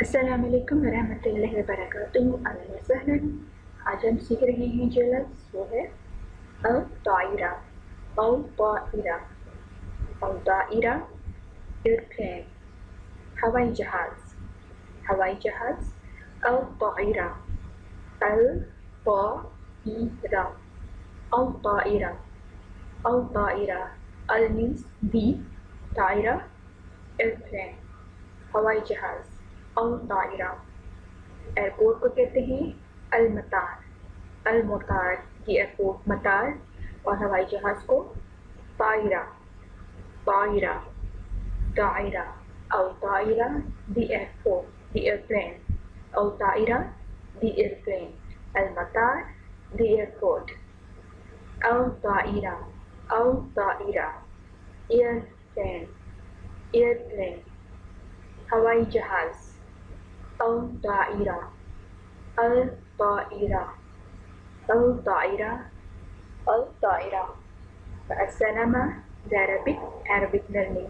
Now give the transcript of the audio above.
السلام علیکم ورحمۃ اللہ وبرکاتہ. اہلا وسہلا. آج ہم سیکھ رہے ہیں جو لفظ وہ ہے الطائرہ. الطائرہ الطائرہ ایئرپلین ہوائی جہاز. ہوائی جہاز. الطائرہ الطائرہ الطائرہ الطائرہ. ال means the, طائرہ ایئرپلین ہوائی جہاز. الطائرہ. ایئرپورٹ کو کہتے ہیں المطار. المطار یہ ایئرپورٹ مطار اور ہوائی جہاز کو Taira. Taira Taira. الطائرہ the airport the airplane. الطائرہ the airplane. المطار the airport. الطائرہ الطائرہ airplane airplane ہوائی جہاز. الطائرہ الطائرہ الطائرہ الطائرہ. السلامہ zaarabic Arabic learning.